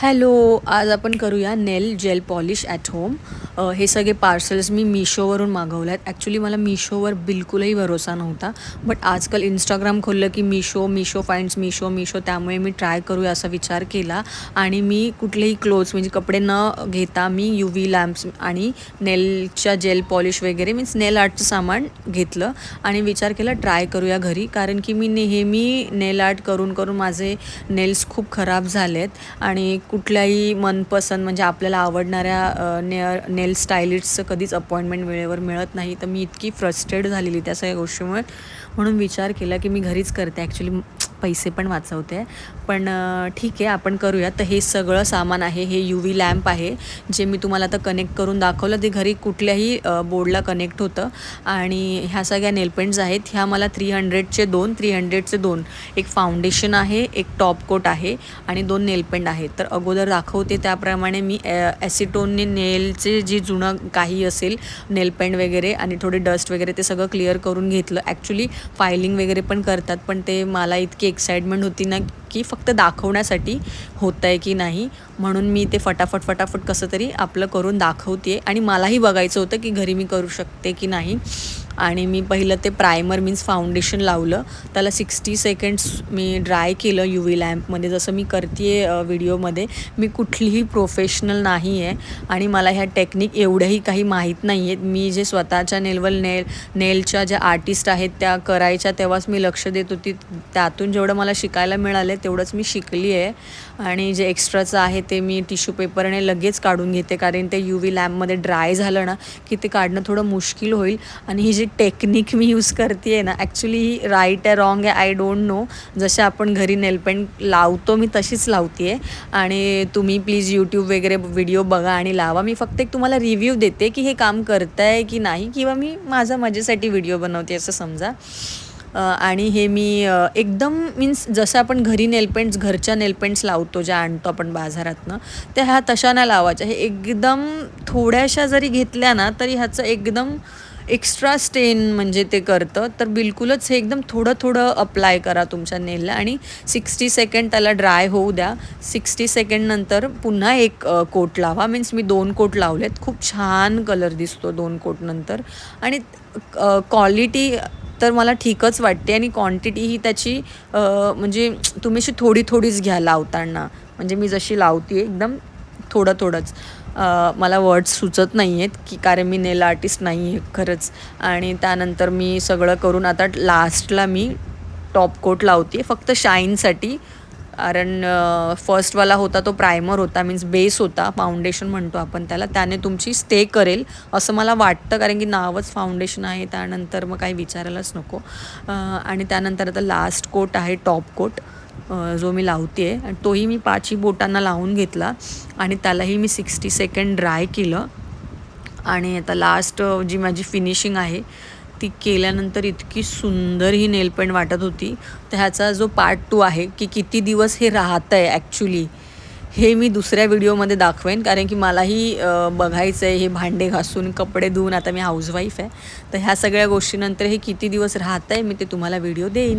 Hello, आज आपण करूया नेल जेल पॉलिश ॲट होम. हे सगळे पार्सल्स मी मिशोवरून मागवले आहेत. ॲक्च्युली मला मिशोवर बिलकुलही भरोसा नव्हता. बट आजकाल इंस्टाग्राम खोललं की मिशो फाइंड्स मिशो त्यामुळे मी ट्राय करूया असा विचार केला आणि मी कुठलेही क्लोथ्स म्हणजे कपडे न घेता मी UV लॅम्प्स आणि नेलच्या जेल पॉलिश वगैरे मीन्स नेल आर्टचं सामान घेतलं आणि विचार केला ट्राय करूया घरी. कारण की मी नेहमी नेल आर्ट करून माझे नेल्स खूप खराब झाले आहेत आणि कुठल्याही मनपसंत म्हणजे आपल्याला आवडणाऱ्या नेल स्टायलिस्टचं कधीच अपॉइंटमेंट वेळेवर मिळत नाही. तर मी इतकी फ्रस्ट्रेट झालेली त्या सगळ्या गोष्टीमुळे, म्हणून विचार केला की मी घरीच करते. ॲक्च्युली पैसे पण वाचवते. पण ठीक आहे, आपण करूया. तर हे सगळं सामान आहे. हे UV लॅम्प आहे जे मी तुम्हाला आता कनेक्ट करून दाखवलं. ते घरी कुठल्याही बोर्डला कनेक्ट होतं. आणि ह्या सगळ्या नेलपेंट्स आहेत. ह्या मला 300चे 2 एक फाउंडेशन आहे, एक टॉप कोट आहे आणि 2 नेलपेंट आहेत. तर अगोदर दाखवते त्याप्रमाणे मी ॲसिटोनने नेलचे जी जुनं काही असेल नेलपेंट वगैरे आणि थोडे डस्ट वगैरे ते सगळं क्लिअर करून घेतलं. ॲक्च्युली फायलिंग वगैरे पण करतात, पण ते मला इतकी एक्साइटमेंट होती ना की फक्त दाखवण्यासाठी होतं आहे की नाही, म्हणून मी ते फटाफट कसं तरी आपलं करून दाखवते. आणि मलाही बघायचं होतं की घरी मी करू शकते की नाही. आणि मी पहिलं ते प्रायमर मीन्स फाउंडेशन लावलं. त्याला 60 सेकंड्स मी ड्राय केलं UV लॅम्पमध्ये, जसं मी करते आहे व्हिडिओमध्ये. मी कुठलीही प्रोफेशनल नाही आहे आणि मला ह्या टेक्निक एवढ्याही काही माहीत नाही आहेत. मी जे स्वतःच्या नेलच्या ज्या आर्टिस्ट आहेत त्या करायच्या तेव्हाच मी लक्ष देत होती. त्यातून जेवढं मला शिकायला मिळालं तेवढंच मी शिकली आहे. आणि जे एक्स्ट्राचं आहे ते मी टिश्यू पेपरने लगेच काढून घेते, कारण ते UV लॅम्पमध्ये ड्राय झालं ना की ते काढणं थोडं मुश्किल होईल. आणि ही जी टेक्निक मी यूज करते आहे ना, ॲक्च्युली ही राईट आहे रॉंग आहे आय डोंट नो. जसे आपण घरी नेलपेंट लावतो मी तशीच लावते आहे. आणि तुम्ही प्लीज यूट्यूब वगैरे व्हिडिओ बघा आणि लावा. मी फक्त एक तुम्हाला रिव्ह्यू देते की हे काम करतं आहे की नाही, किंवा मी माझा मजेसाठी व्हिडिओ बनवते असं समजा. आणि हे मी एकदम मीन्स जसं आपण घरी घरच्या नेलपेंट्स लावतो ज्या आणतो आपण बाजारातनं, त्या ह्या तशा नाही लावायच्या. हे एकदम थोड्याशा जरी घेतल्या ना तरी ह्याचं एकदम एक्स्ट्रा स्टेन म्हणजे ते करतं. तर बिलकुलच हे एकदम थोडं अप्लाय करा तुमच्या नेलला आणि 60 सेकंड त्याला ड्राय होऊ द्या. 60 सेकंड नंतर पुन्हा एक कोट लावा. मीन्स मी 2 कोट लावलेत. खूप छान कलर दिसतो 2 कोट नंतर. आणि क्वालिटी तर मला ठीकच वाटते आणि क्वांटिटी ही त्याची म्हणजे तुम्ही अशी थोडीच घ्या लावताना. म्हणजे मी जशी लावते एकदम थोडंच. मला वर्ड्स सुचत नाही आहेत की कारण मी नेल आर्टिस्ट नाही आहे खरंच. आणि त्यानंतर मी सगळं करून आता लास्टला मी टॉप कोट लावते फक्त शाईनसाठी. कारण फर्स्टवाला होता तो प्रायमर होता, मीन्स बेस होता, फाउंडेशन म्हणतो आपण त्याला. त्याने तुमची स्टे करेल असं मला वाटतं, कारण की नावच फाउंडेशन आहे. त्यानंतर मग काही विचारायलाच नको. आणि त्यानंतर आता लास्ट कोट आहे टॉप कोट जो मी लावते आहे. आणि तोही मी 5ही बोटांना लावून घेतला आणि त्यालाही मी 60 सेकंड ड्राय केलं. आणि आता लास्ट जी माझी फिनिशिंग आहे ती केल्यानंतर इतकी सुंदर ही नेलपेंट वाटत होती. तर ह्याचा जो पार्ट 2 आहे की किती दिवस हे राहतं आहे ॲक्च्युली, हे मी दुसऱ्या व्हिडिओमध्ये दाखवेन. कारण की मलाही बघायचं आहे हे भांडे घासून कपडे धुवून. आता मी हाऊसवाईफ आहे, तर ह्या सगळ्या गोष्टीनंतर हे किती दिवस राहतं आहे मी ते तुम्हाला व्हिडिओ देईन.